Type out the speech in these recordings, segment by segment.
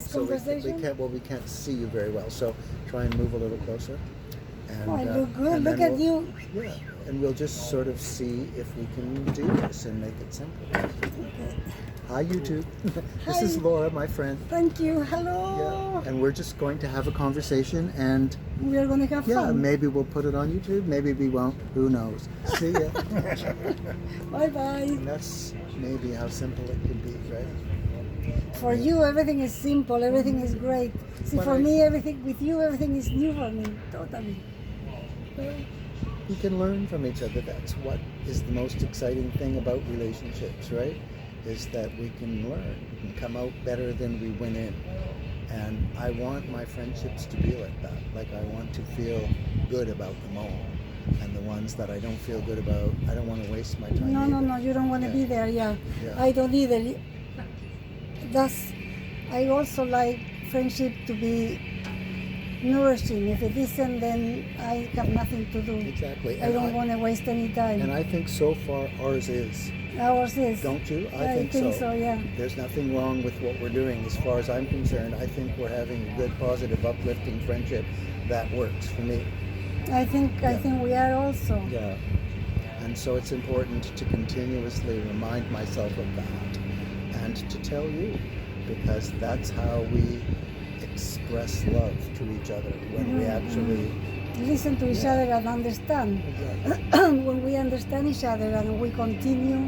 So we conversation? can't. Well, we can't see you very well. So try and move a little closer. And, Oh, I look good. and Look then at you. Yeah, and we'll just sort of see if we can do this and make it simple. Hi, YouTube. This is Hi. Laura, my friend. Thank you. Hello. Yeah, and we're just going to have a conversation, and We are going to have yeah, fun. maybe we'll put it on YouTube. Maybe we won't. Who knows? See ya. Bye bye. And that's maybe how simple it can be, right? For you, everything is simple. Everything is great. See, But for I- me, everything with you, everything is new for me. Totally. Well, we can learn from each other. That's what is the most exciting thing about relationships, right? Is that we can learn. We can come out better than we went in. And I want my friendships to be like that. Like I want to feel good about them all. And the ones that I don't feel good about, I don't want to waste my time. No, either. no, no. You don't want to Yeah. be there. Yeah. Yeah. I don't either. That's. I also like friendship to be nourishing. If it isn't, then I have nothing to do. Exactly. I And don't want to waste any time. And I think so far ours is. Ours is. Don't you? I think so. Yeah. There's nothing wrong with what we're doing as far as I'm concerned. I think we're having a good, positive, uplifting friendship that works for me. I think we are also. Yeah. And so it's important to continuously remind myself of that and to tell you, because that's how we express love to each other when we actually Listen to each Yeah. other and understand. exactly. When we understand each other and we continue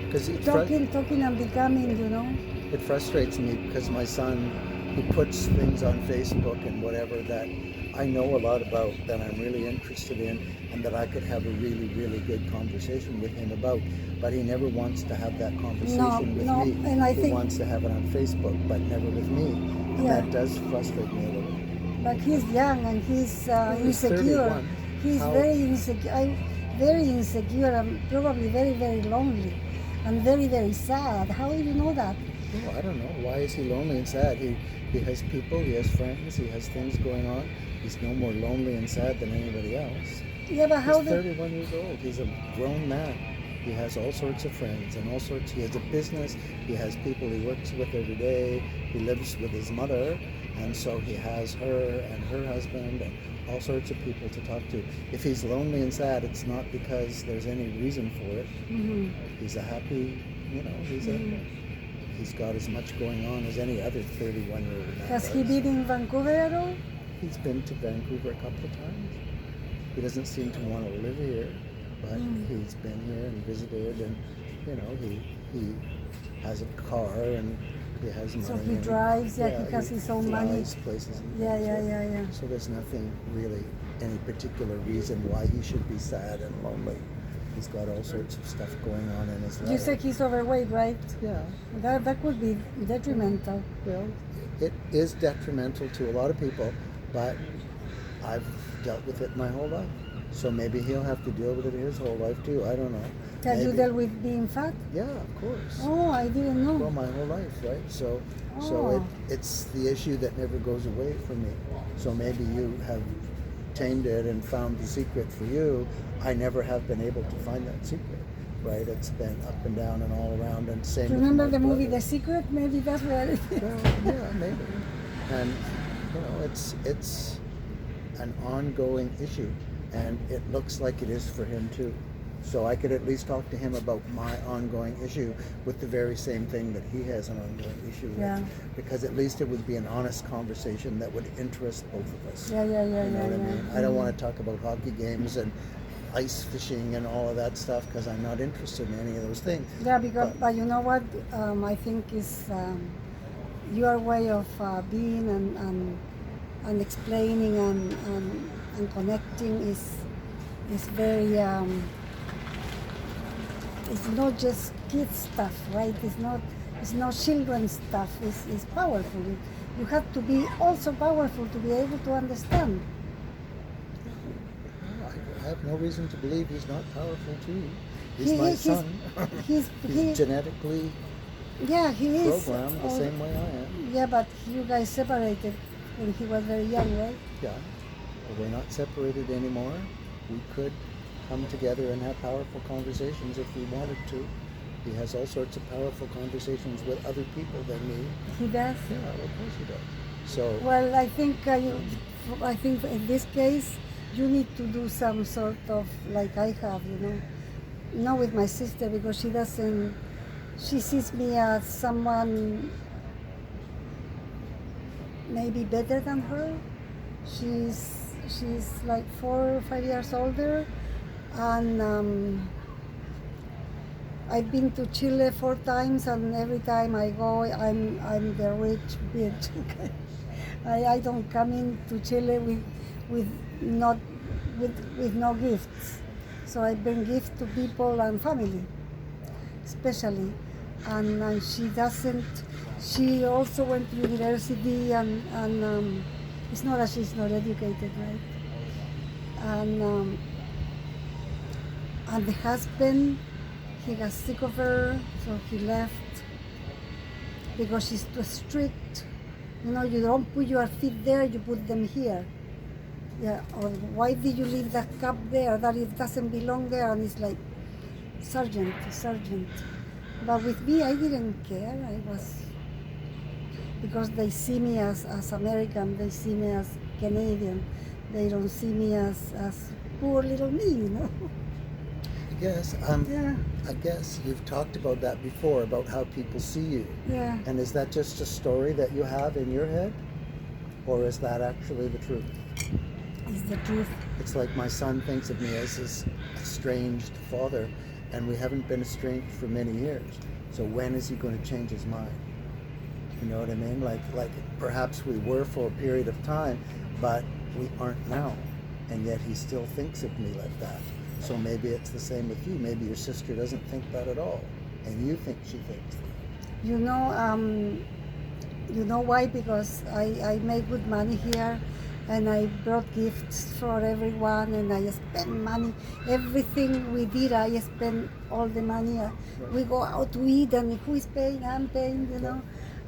Because talking and becoming, you know. it frustrates me because my son, he puts things on Facebook and whatever that I know a lot about, that I'm really interested in, and that I could have a really, really good conversation with him about. But he never wants to have that conversation with no, me. and I he think- wants to have it on Facebook, but never with me. And Yeah. that does frustrate me a little. But he's young and he's He's insecure. 31. He's How- very insecure and probably very, very lonely and very, very sad. How do you know that? Oh, I don't know. Why is he lonely and sad? He has people, he has friends, he has things going on. He's no more lonely and sad than anybody else. Yeah, but how He's do 31 years old. He's a grown man. He has all sorts of friends and all sorts. He has a business. He has people he works with every day. He lives with his mother, and so he has her and her husband and all sorts of people to talk to. If he's lonely and sad, it's not because there's any reason for it. Mhm. He's a happy, he's got as much going on as any other 31-year-old man Has he does. been in Vancouver at all? He's been to Vancouver a couple of times. He doesn't seem to want to live here, but he's been here and visited, and he has a car and he has money. So he and drives, yeah, he has his own money. flies places. And Yeah, things, yeah, right? yeah, yeah. So there's nothing really, any particular reason why he should be sad and lonely. He's got all sorts of stuff going on in his life. You said he's overweight, right? Yeah. That could be detrimental. Well, it is detrimental to a lot of people, but I've dealt with it my whole life. So maybe he'll have to deal with it his whole life too. I don't know. Have you Maybe. dealt with being fat? Yeah, of course. Oh, I didn't know. Well, my whole life, right? So Oh. it's the issue that never goes away from me. So maybe you have tamed it and found the secret for you. I never have been able to find that secret, right? It's been up and down and all around, and same. with Remember my the movie brother. The Secret? Maybe that's where it is. Well, yeah, maybe. And it's an ongoing issue, and it looks like it is for him too. So I could at least talk to him about my ongoing issue with the very same thing that he has an ongoing issue with. Yeah. Because at least it would be an honest conversation that would interest both of us. Yeah, yeah, yeah, You know yeah, what I yeah. mean? I don't want to talk about hockey games and ice fishing and all of that stuff because I'm not interested in any of those things. Yeah, because but you know what? I think is your way of being and explaining and connecting is very. It's not just kid stuff, right? It's not children's stuff. It's powerful. You have to be also powerful to be able to understand. I have no reason to believe he's not powerful too. He's He- my he's- son. he's- he's he- genetically Yeah, he is. programmed the Oh, same way I am. Yeah, but you guys separated when he was very young, right? Yeah. But we're not separated anymore. We could come together and have powerful conversations if we wanted to. He has all sorts of powerful conversations with other people than me. He does. Yeah, well, of course he does. So, Well, I think in this case, you need to do some sort of like I have, not with my sister because she doesn't. She sees me as someone maybe better than her. She's like 4 or 5 years older, and I've been to Chile 4 times, and every time I go, I'm the rich bitch. Okay? I don't come into Chile with not with no gifts. So I bring gifts to people and family, especially. And she doesn't. She also went to university, and it's not that she's not educated, right? And the husband, he got sick of her, so he left because she's too strict. You don't put your feet there, you put them here. Yeah, or why did you leave that cup there? That it doesn't belong there, and it's like, sergeant. But with me, I didn't care. I was, because they see me as American, they see me as Canadian. They don't see me as poor little me. I guess you've talked about that before, about how people see you. Yeah. And is that just a story that you have in your head? Or is that actually the truth? It's the truth. It's like my son thinks of me as his estranged father, and we haven't been estranged for many years. So when is he going to change his mind? You know what I mean? Like perhaps we were for a period of time, but we aren't now. And yet he still thinks of me like that. So maybe it's the same with you. Maybe your sister doesn't think that at all, and you think she thinks that. You know why? Because I make good money here, and I brought gifts for everyone, and I spent money. Everything we did, I spent all the money. We go out to eat, and who is paying? I'm paying,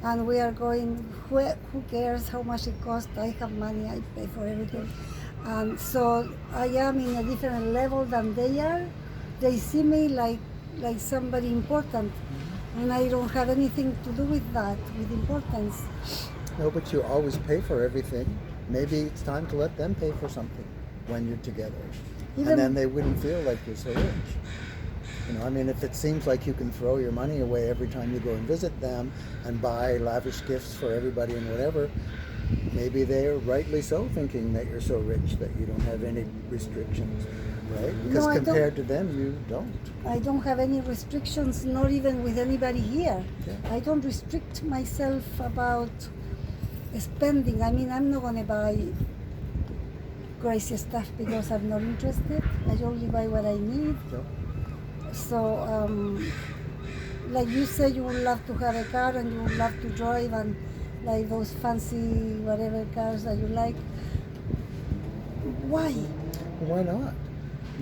And we are going, who cares how much it costs? I have money, I pay for everything. And so I am in a different level than they are. They see me like somebody important, and I don't have anything to do with that, with importance. No, but you always pay for everything. Maybe it's time to let them pay for something when you're together. And then they wouldn't feel like you're so rich. If it seems like you can throw your money away every time you go and visit them and buy lavish gifts for everybody and whatever, maybe they're rightly so thinking that you're so rich that you don't have any restrictions, right? Because compared to them, you don't. I don't have any restrictions, not even with anybody here. Yeah. I don't restrict myself about spending. I'm not going to buy crazy stuff because I'm not interested. I only buy what I need. Yep. So, like you say, you would love to have a car and you would love to drive and like those fancy whatever cars that you like. Why? Why not?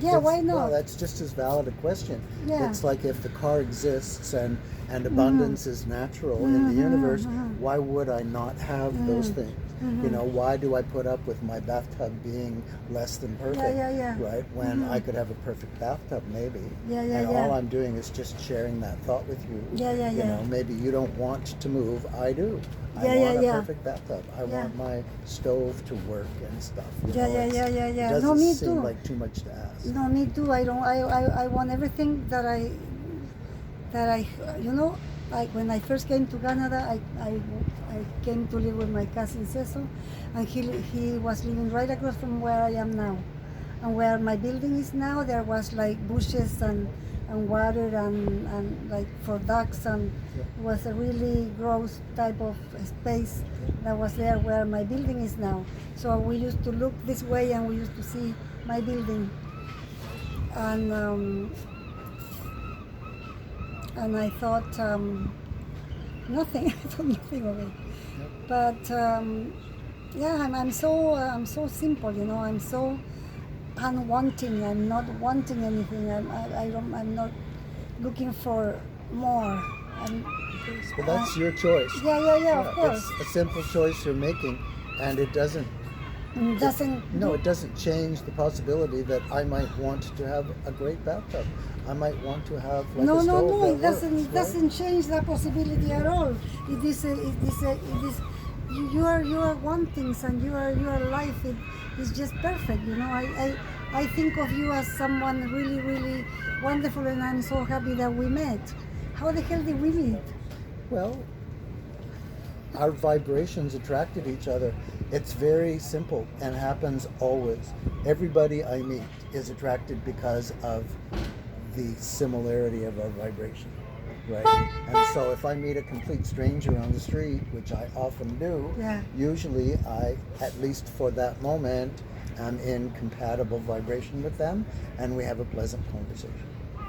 Yeah, why not? Well, that's just as valid a question. Yeah. It's like if the car exists and abundance is natural in the universe, why would I not have those things? Why do I put up with my bathtub being less than perfect? Yeah. Right? When I could have a perfect bathtub, maybe. Yeah. All I'm doing is just sharing that thought with you. Yeah. Maybe you don't want to move. I do. I want a perfect bathtub. I want my stove to work and stuff. Yeah. It doesn't No, me seem too. like too much to ask. No, me too. I don't. I want everything that I. Like when I first came to Canada, I came to live with my cousin Cecil, and he was living right across from where I am now, and where my building is now. There was like bushes and water and like for ducks, and it was a really gross type of space that was there where my building is now. So we used to look this way and we used to see my building, and I thought nothing. I thought nothing of it. But I'm so simple. I'm so unwanting. I'm not wanting anything. I'm not looking for more. Well, that's your choice. Yeah. Of course. It's a simple choice you're making, and it doesn't It doesn't. No, it doesn't change the possibility that I might want to have a great bathtub. I might want to have like No, a no, stove no. that It doesn't. works, It right? doesn't change that possibility at all. It is. It is. You are one things, and your life is just perfect. You know. I think of you as someone really, really wonderful, and I'm so happy that we met. How the hell did we meet? Well, our vibrations attracted each other. It's very simple and happens always. Everybody I meet is attracted because of the similarity of our vibration, right? And so if I meet a complete stranger on the street, which I often do, Yeah. usually I, at least for that moment, am in compatible vibration with them and we have a pleasant conversation.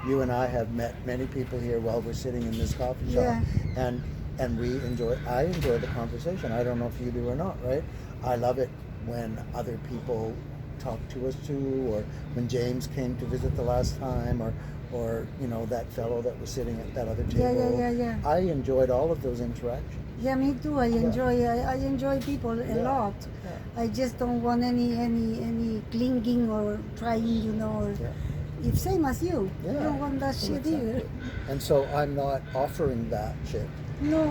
You and I have met many people here while we're sitting in this coffee shop, Yeah. and I enjoy the conversation. I don't know if you do or not, right? I love it when other people talk to us too, or when James came to visit the last time, or you know, that fellow that was sitting at that other Yeah, table. yeah. I enjoyed all of those interactions. Yeah, me too. I enjoy people a Yeah. lot. Yeah. I just don't want any clinging or trying, you know. Or, Yeah. it's same as you. Yeah. You don't want that shit either. Exactly. And so I'm not offering that shit. No.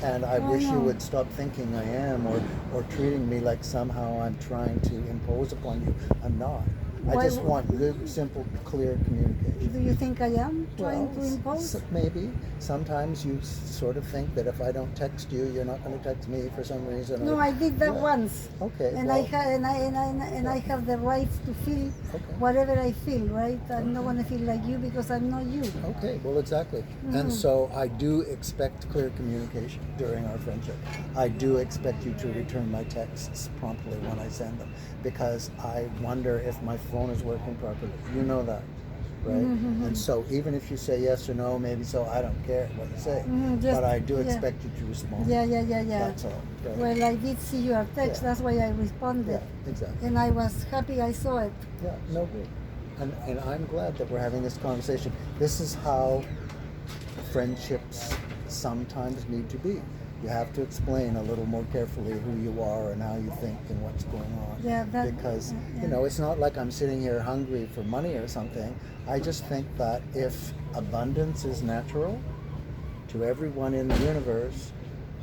And I Oh, wish you no. would stop thinking I am, or treating me like somehow I'm trying to impose upon you. I'm not. I Why just w- want good, simple, clear communication. Do you think I am trying to Well, impose? maybe. Sometimes you sort of think that if I don't text you, you're not going to text me for some reason. No, or- I did that Yeah. once. Okay. And well, I have the right to feel Okay. whatever I feel, right? I'm not gonna feel like you because I'm not you. Okay, well, exactly. And so I do expect clear communication during our friendship. I do expect you to return my texts promptly when I send them, because I wonder if my phone is working properly. You know that, right? And so even if you say yes or no, maybe so, I don't care what you say. Just- But I do yeah. expect you to respond. Yeah. That's all. Right? Well, I did see your text. Yeah. That's why I responded, Yeah, exactly. and I was happy I saw it. Yeah, no good. And I'm glad that we're having this conversation. This is how friendships sometimes need to be. You have to explain a little more carefully who you are and how you think and what's going on. Yeah, Because, yeah. you know, it's not like I'm sitting here hungry for money or something. I just think that if abundance is natural to everyone in the universe,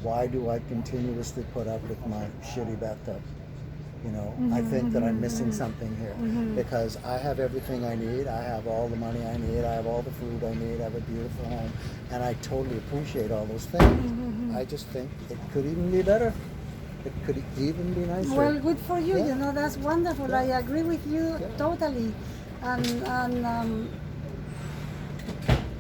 why do I continuously put up with my shitty bathtub? You know, I think that I'm missing something here, because I have everything I need. I have all the money I need. I have all the food I need. I have a beautiful home, and I totally appreciate all those things. I just think it could even be better. It could even be nicer. Well, good for you. Yeah. You know, that's wonderful. Yeah. I agree with you Yeah. totally. And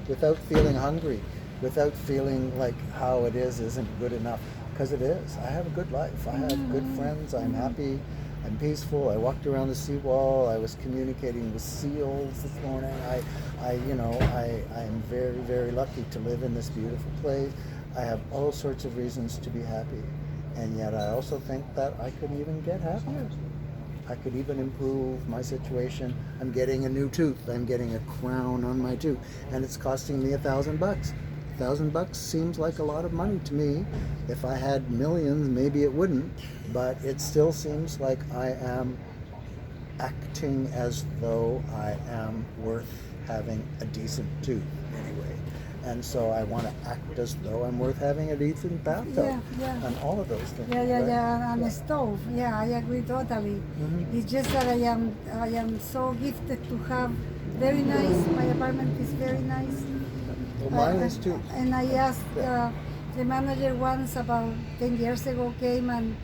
Without feeling hungry, without feeling like how it is isn't good enough, because it is. I have a good life. I have good friends. I'm happy. I'm peaceful. I walked around the seawall. I was communicating with seals this morning. I am very, very lucky to live in this beautiful place. I have all sorts of reasons to be happy, and yet I also think that I could even get happier. I could even improve my situation. I'm getting a new tooth. I'm getting a crown on my tooth, and it's costing me $1,000. $1,000 seems like a lot of money to me. If I had millions, maybe it wouldn't, but it still seems like I am acting as though I am worth having a decent tooth anyway. And so I want to act as though I'm worth having a decent bathtub, Yeah. and all of those things. yeah, right? and a stove. Yeah, I agree totally. It's just that I am so gifted to have very nice. My apartment is very nice. Well, mine is too. And I asked the manager once about 10 years ago came, and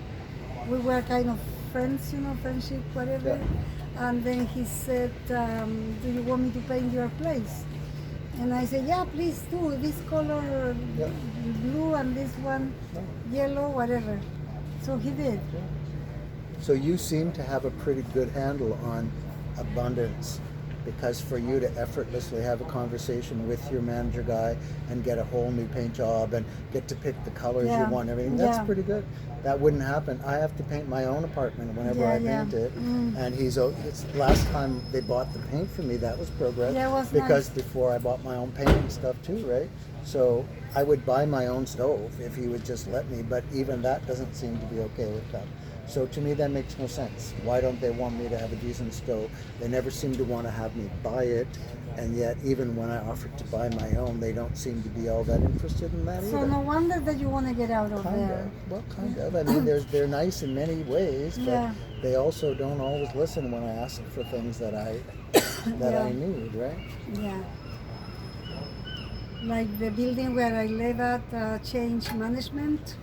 we were kind of friends, you know, friendship, whatever. Yeah. And then he said, do you want me to paint your place? And I said, yeah, please do. This color Yeah. blue and this one yellow, whatever. So he did. So you seem to have a pretty good handle on abundance, because for you to effortlessly have a conversation with your manager guy and get a whole new paint job and get to pick the colors Yeah. you want, everything, that's Yeah. pretty good. That wouldn't happen. I have to paint my own apartment whenever Yeah, I yeah. paint it. And it's last time they bought the paint for me, that was progress. Yeah, it was because nice. before I bought my own painting stuff too, right? So I would buy my own stove if he would just let me, but even that doesn't seem to be okay with them. So to me, that makes no sense. Why don't they want me to have a decent stove? They never seem to want to have me buy it, and yet even when I offered to buy my own, they don't seem to be all that interested in that So either. no wonder that you want to get out of Kind there. of. Well, kind of. I mean, they're nice in many ways, but Yeah. they also don't always listen when I ask for things that I Yeah. need, right? Yeah. Like the building where I live at changed management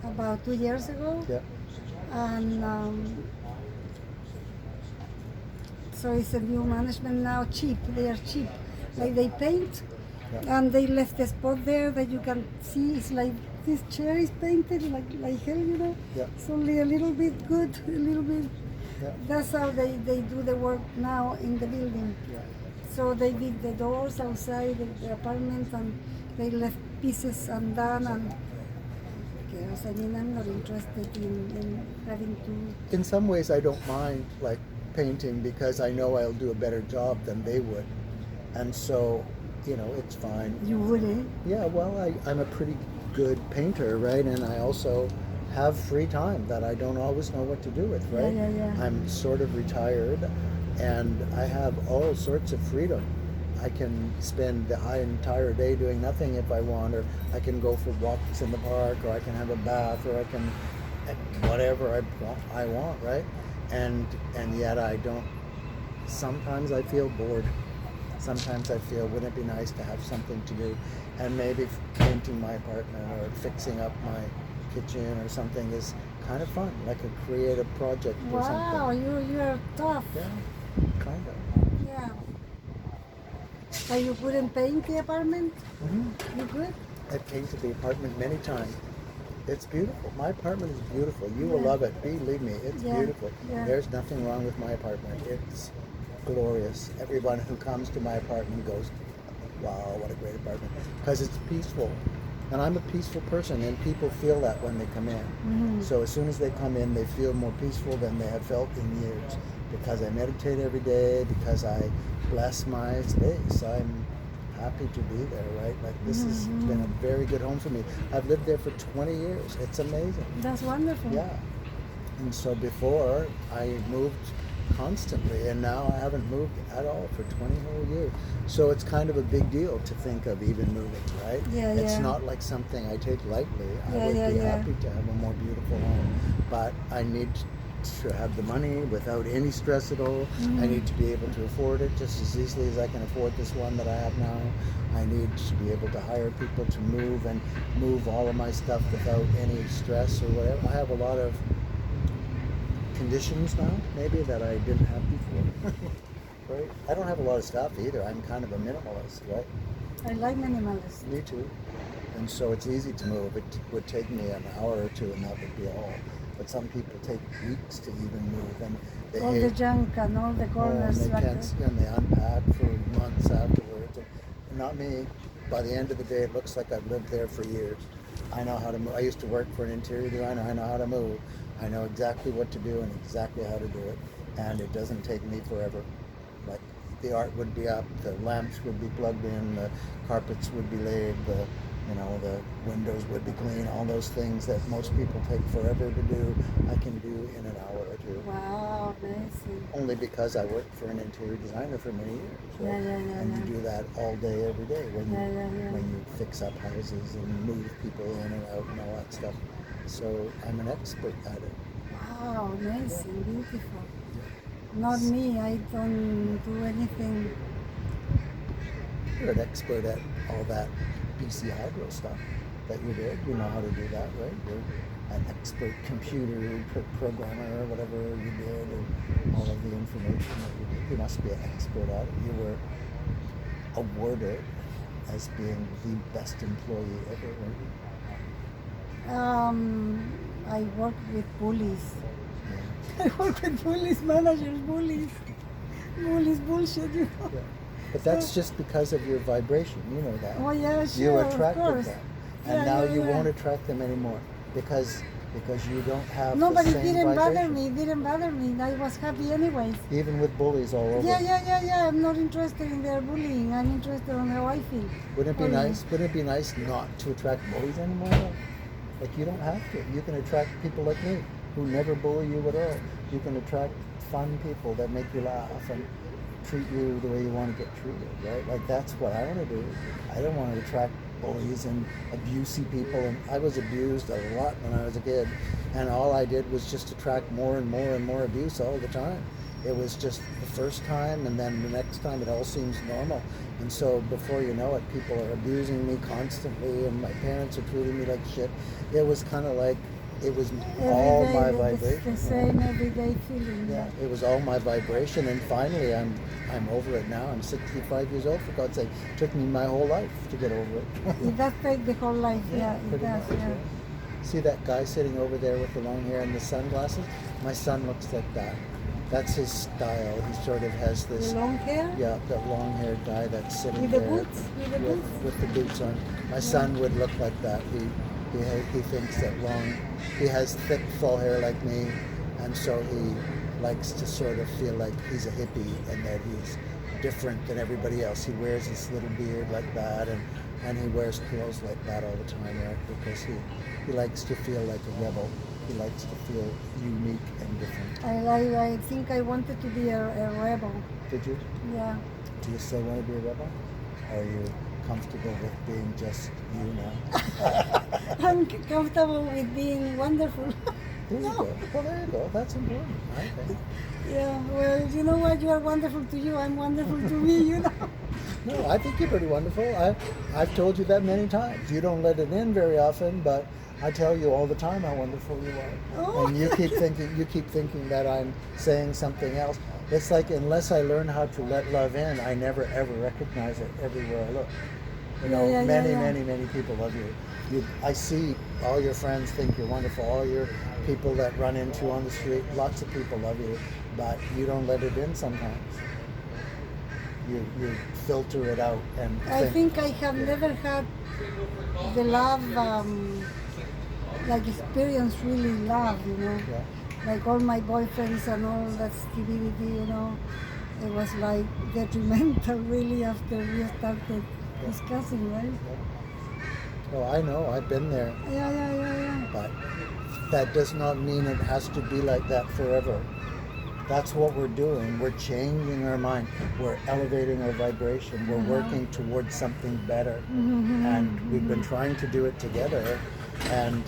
about 2 years ago. Yeah. And so it's a new management now, cheap. They are cheap. Like they paint, Yeah. and they left a spot there that you can see. It's like this chair is painted like hell, you know. Yeah. It's only a little bit good, a little bit. Yeah. That's how they do the work now in the building. Yeah. So they did the doors outside the apartment, and they left pieces undone. And yes, I mean, I'm not interested in having to. In some ways, I don't mind like painting because I know I'll do a better job than they would, and so it's fine. You wouldn't. Yeah, well, I'm a pretty good painter, right? And I also have free time that I don't always know what to do with, right? Yeah. I'm sort of retired and I have all sorts of freedom. I can spend the entire day doing nothing if I want, or I can go for walks in the park, or I can have a bath, or I can whatever I want, right? And yet I don't. Sometimes I feel bored. Sometimes I feel, wouldn't it be nice to have something to do? And maybe painting my apartment or fixing up my kitchen or something is kind of fun, like a creative project or Wow, something. you're tough. Yeah, kind of. Yeah. So you couldn't paint the apartment? Mm-hmm. You could? I've painted the apartment many times. It's beautiful. My apartment is beautiful. You will Yeah. love it. Believe me, it's Yeah, beautiful. yeah. There's nothing wrong with my apartment. It's glorious. Everyone who comes to my apartment goes, wow, what a great apartment. Because it's peaceful. And I'm a peaceful person, and people feel that when they come in. Mm-hmm. So as soon as they come in, they feel more peaceful than they have felt in years. Because I meditate every day, because I bless my space. I'm happy to be there, right? Like this has been a very good home for me. I've lived there for 20 years. It's amazing. That's wonderful. Yeah. And so before I moved constantly, and now I haven't moved at all for 20 whole years. So it's kind of a big deal to think of even moving, right? Yeah, It's yeah. not like something I take lightly. I Yeah, would yeah, be yeah. happy to have a more beautiful home, but I need to have the money without any stress at all. I need to be able to afford it just as easily as I can afford this one that I have now. I need to be able to hire people to move and move all of my stuff without any stress or whatever. I have a lot of conditions now, maybe, that I didn't have before. Right? I don't have a lot of stuff either. I'm kind of a minimalist, right? I like minimalists. Me too. And so it's easy to move. It would take me an hour or two and that would be all. But some people take weeks to even move, and they All the junk and all the and corners. they like can't, and they unpack for months afterwards. And not me. By the end of the day, it looks like I've lived there for years. I know how to move. I used to work for an interior designer. I know how to move. I know exactly what to do and exactly how to do it. And it doesn't take me forever. Like the art would be up, the lamps would be plugged in, the carpets would be laid, the windows would be clean. All those things that most people take forever to do, I can do in an hour or two. Wow, amazing. Only because I worked for an interior designer for many years. Right? Yeah. And you do that all day, every day when you Yeah. when you fix up houses and move people in and out and all that stuff. So I'm an expert at it. Wow, amazing, beautiful. Not me, I don't do anything. You're an expert at all that BC Hydro stuff that you did. You know how to do that, right? You're an expert computer programmer or whatever you did, and all of the information that you did. You must be an expert at it. You were awarded as being the best employee ever, weren't you? I work with bullies. Yeah. I work with bullies, managers, bullies. Bullies, bullshit, you know. Yeah. But that's just because of your vibration. You know that. Oh yeah, sure, You of attracted course. them, and Yeah, now yeah, you yeah. won't attract them anymore because you don't have No, the but it same didn't bother vibration. me. It didn't bother me. I was happy anyways. Even with bullies all over. Yeah. I'm not interested in their bullying. I'm interested in how I feel. Wouldn't it be Oh, yeah. nice? Wouldn't it be nice not to attract bullies anymore? Though? Like you don't have to. You can attract people like me. who never bully you at all. You can attract fun people that make you laugh and treat you the way you want to get treated, right? Like that's what I want to do. I don't want to attract bullies and abusey people, and I was abused a lot when I was a kid, and all I did was just attract more and more and more abuse all the time. It was just the first time, and then the next time it all seems normal, and so before you know it, people are abusing me constantly, and my parents are treating me like shit. It was kind of like it was all Every my day, it's vibration. the same everyday feeling. Yeah, it was all my vibration, and finally I'm over it now. I'm 65 years old, for God's sake. It took me my whole life to get over it. It does take the whole life, yeah, it pretty does, much, yeah. See that guy sitting over there with the long hair and the sunglasses? My son looks like that. That's his style. He sort of has this, The long hair? yeah, that long haired guy that's sitting With the there boots? With the boots? with the boots on. My son would look like that. He thinks that he has thick full hair like me, and so he likes to sort of feel like he's a hippie and that he's different than everybody else. He wears this little beard like that, and he wears clothes like that all the time, right? Because he likes to feel like a rebel. He likes to feel unique and different. I think I wanted to be a rebel. Did you? Yeah. Do you still want to be a rebel? Or are you comfortable with being just you now? I'm comfortable with being wonderful. There you No. go. Well, there you go. That's important, I think. Yeah, well, you know what? You are wonderful to you. I'm wonderful to me, you know. No, I think you're pretty wonderful. I've told you that many times. You don't let it in very often, but I tell you all the time how wonderful you are. Oh. And you keep thinking that I'm saying something else. It's like unless I learn how to let love in, I never ever recognize it everywhere I look. You know, Yeah, many people love you. I see all your friends think you're wonderful. All your people that run into on the street, lots of people love you, but you don't let it in sometimes. You filter it out and I think I have never had the love, like experience really love, you know. Yeah. Like all my boyfriends and all that stupidity, you know. It was like detrimental really after we started discussing, right? Oh, I know. I've been there. Yeah. But that does not mean it has to be like that forever. That's what we're doing. We're changing our mind. We're elevating our vibration. We're working towards something better. And we've been trying to do it together. And,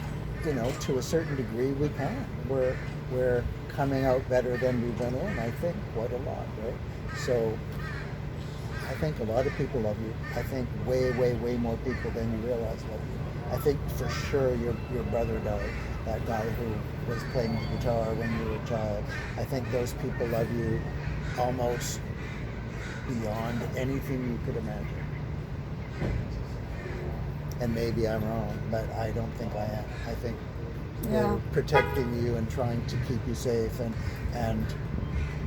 you know, to a certain degree, we can. We're coming out better than we went in, I think, quite a lot, right? So I think a lot of people love you. I think way more people than you realize love you. I think for sure your brother does. That guy who was playing the guitar when you were a child. I think those people love you almost beyond anything you could imagine. And maybe I'm wrong, but I don't think I am. I think they're protecting you and trying to keep you safe and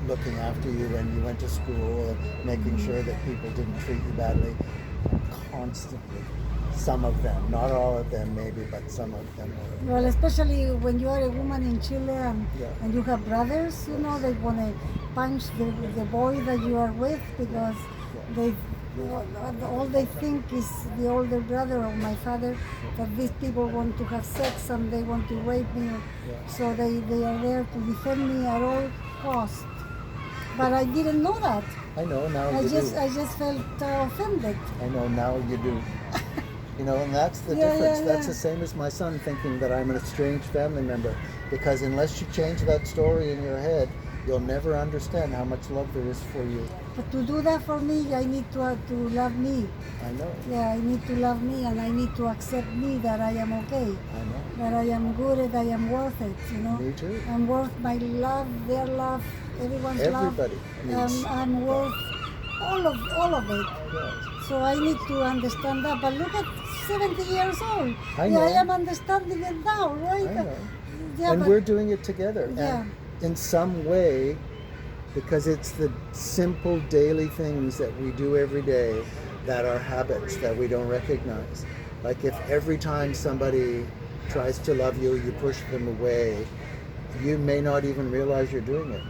looking after you when you went to school and making sure that people didn't treat you badly constantly. Some of them, not all of them maybe, but some of them were. Well, especially when you are a woman in Chile and you have brothers, you know, they want to punch the boy that you are with because all they think is the older brother of my father, that these people want to have sex and they want to rape me. So they are there to defend me at all costs. But I didn't know that. I know, now you do. I just felt offended. I know, now you do. You know, and that's the difference. That's the same as my son thinking that I'm an estranged family member. Because unless you change that story in your head, you'll never understand how much love there is for you. But to do that for me, I need to love me. I know. Yeah, I need to love me and I need to accept me that I am okay. I know. That I am good and I am worth it, you know. Me too. I'm worth my love, their love, everyone's Everybody love. needs. I'm worth all of it. Yes. So I need to understand that. But look at 70 years old. I know. I am understanding it now, right? I know. Yeah, And but we're doing it together. Yeah. And in some way, because it's the simple daily things that we do every day that are habits that we don't recognize. Like if every time somebody tries to love you, you push them away, you may not even realize you're doing it.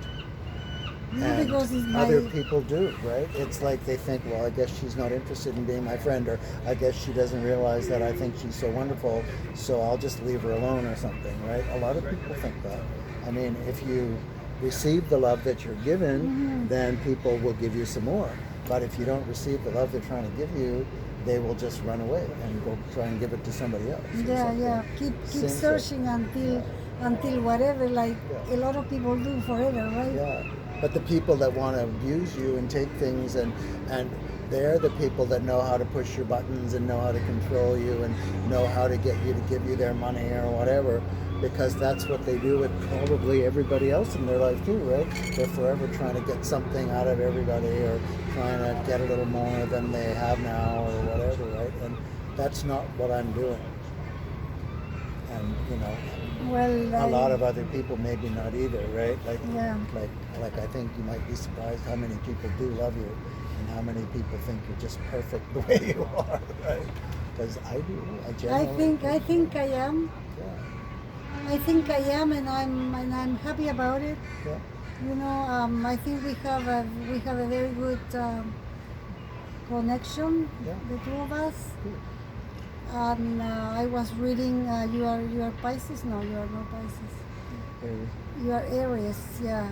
Yeah, And because it's my other people do, right? It's like they think, well, I guess she's not interested in being my friend, or I guess she doesn't realize that I think she's so wonderful, so I'll just leave her alone or something, right? A lot of people think that. I mean, if you receive the love that you're given, Mhm. then people will give you some more. But if you don't receive the love they're trying to give you, they will just run away and go try and give it to somebody else or Yeah, something. yeah. Keep Seems searching until whatever, like Yeah. a lot of people do forever, right? Yeah, but the people that want to abuse you and take things and they're the people that know how to push your buttons and know how to control you and know how to get you to give you their money or whatever, because that's what they do with probably everybody else in their life too, right? They're forever trying to get something out of everybody or trying to get a little more than they have now or whatever, right? And that's not what I'm doing. And Well, a lot of other people maybe not either, right? yeah. Like I think you might be surprised how many people do love you, and how many people think you're just perfect the way you are, right? Because I do. I generally. I think I am. Yeah. I think I am, and I'm happy about it. Yeah. I think we have a very good connection, Yeah. the two of us. Good. And I was reading. You are Pisces. No, you are not Pisces. Aries. You are Aries. Yeah.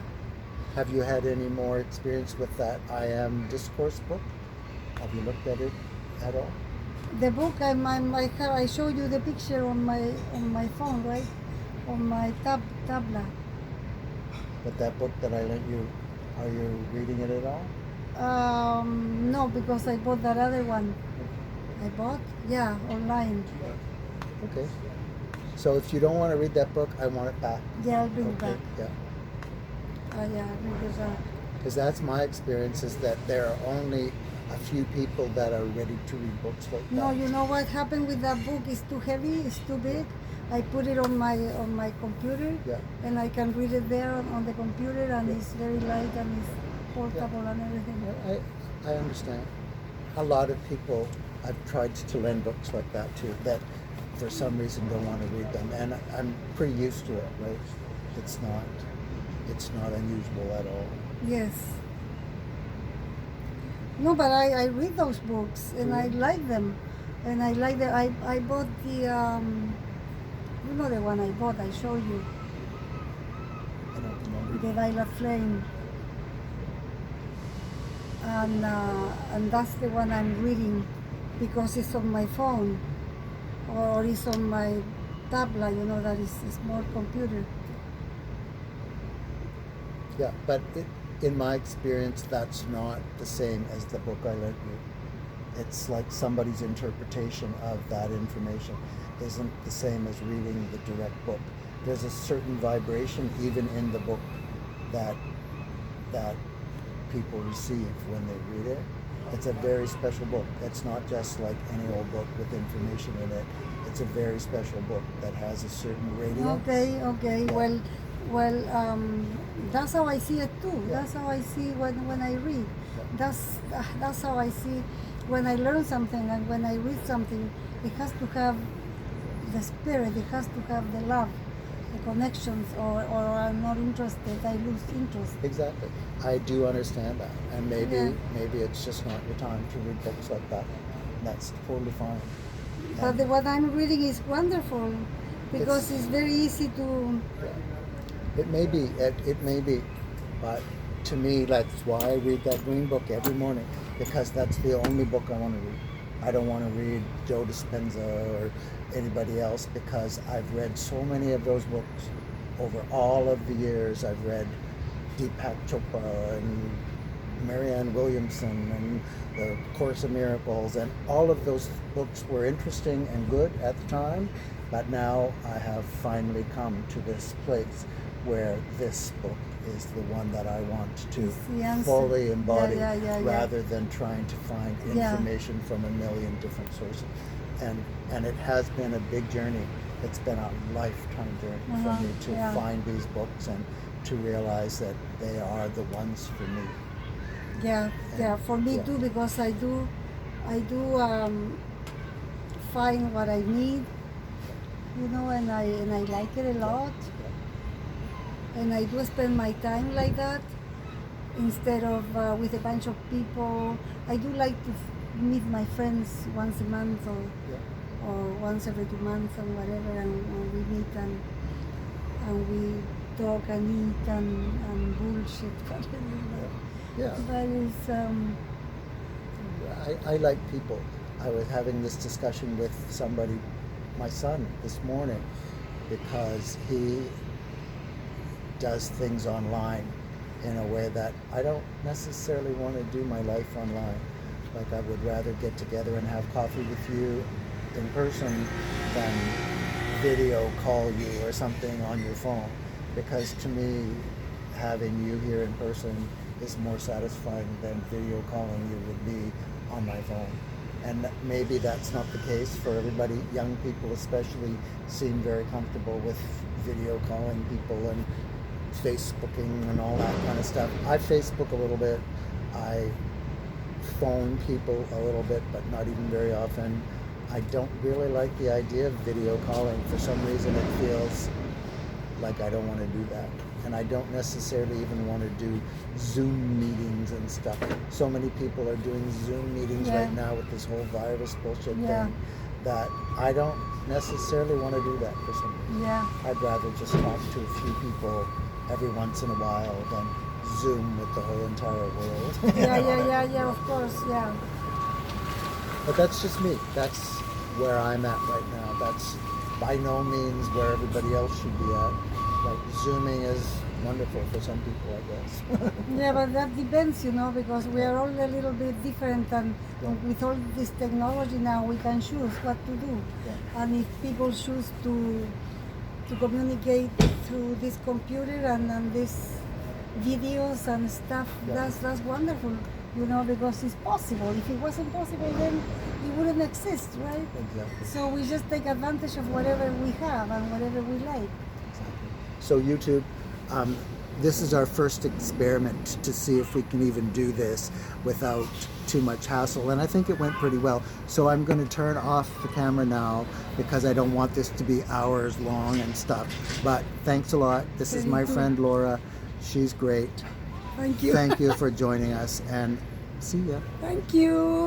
Have you had any more experience with that I Am Discourse book? Have you looked at it at all? The book I showed you the picture on my phone, right? On my tabla. But that book that I lent you, are you reading it at all? No, because I bought that other one. I bought, yeah, online. Okay. So if you don't want to read that book, I want it back. Yeah, I'll bring it Okay. back. Yeah. Yeah, I'll bring it back. Because that's my experience, is that there are only a few people that are ready to read books like No, that. you know what happened with that book? It's too heavy. It's too big. I put it on my computer, Yeah. and I can read it there on the computer, and Yeah. it's very light and it's portable and everything. I understand. A lot of people, I've tried to lend books like that too, that for some reason don't want to read them, and I'm pretty used to it, right? It's not unusual at all. Yes. No, but I read those books and I like them, and I like the I bought the you know the one I bought. I show you I don't remember. the Violet Flame, and that's the one I'm reading because it's on my phone or it's on my tablet. That is a small computer. Yeah, but in my experience, that's not the same as the book I lent you. It's like somebody's interpretation of that information isn't the same as reading the direct book. There's a certain vibration even in the book that people receive when they read it. It's a very special book. It's not just like any old book with information in it. It's a very special book that has a certain radiance. Okay. Yeah. Well, that's how I see it too. Yeah. That's how I see when I read. Yeah. That's how I see when I learn something and when I read something. It has to have the spirit. It has to have the love, the connections. Or I'm not interested. I lose interest. Exactly. I do understand that, and maybe Yeah. maybe it's just not your time to read books like that. That's totally fine. But what I'm reading is wonderful because it's very easy to. It may be, but to me, that's why I read that green book every morning, because that's the only book I want to read. I don't want to read Joe Dispenza or anybody else, because I've read so many of those books over all of the years. I've read Deepak Chopra and Marianne Williamson and The Course of Miracles, and all of those books were interesting and good at the time, but now I have finally come to this place where this book is the one that I want to It's the answer. fully embody, Yeah. rather than trying to find Yeah. information from a million different sources. And it has been a big journey. It's been a lifetime journey for me to Yeah. find these books and to realize that they are the ones for me. Yeah, for me Yeah. too, because I do find what I need, and I like it a lot, and I do spend my time like that. instead of with a bunch of people. I do like to meet my friends once a month or once every 2 months and whatever, and we meet and we talk and eat and bullshit. Yeah. But it's I like people. I was having this discussion with somebody, my son, this morning, because he does things online in a way that I don't necessarily want to do my life online. Like, I would rather get together and have coffee with you in person than video call you or something on your phone, because to me, having you here in person is more satisfying than video calling you would be on my phone. And maybe that's not the case for everybody. Young people especially seem very comfortable with video calling people and Facebooking and all that kind of stuff. I Facebook a little bit. I phone people a little bit, but not even very often. I don't really like the idea of video calling. For some reason it feels like I don't want to do that. And I don't necessarily even want to do Zoom meetings and stuff. So many people are doing Zoom meetings right now with this whole virus bullshit thing, that I don't necessarily want to do that for some reason. yeah. I'd rather just talk to a few people every once in a while than Zoom with the whole entire world. Yeah, of course, yeah. But that's just me. That's where I'm at right now. That's by no means where everybody else should be at. Like, Zooming is wonderful for some people, I guess. Yeah, but that depends, because we are all a little bit different, and with all this technology now, we can choose what to do. Yeah. And if people choose to communicate through this computer and these videos and stuff, that's wonderful, because it's possible. If it wasn't possible, then it wouldn't exist, right? Exactly. So we just take advantage of whatever we have and whatever we like. Exactly. So YouTube, this is our first experiment to see if we can even do this without too much hassle, and I think it went pretty well. So I'm going to turn off the camera now because I don't want this to be hours long and stuff. But thanks a lot. This is my friend Laura. She's great. Thank you. Thank you for joining us, and see ya. Thank you.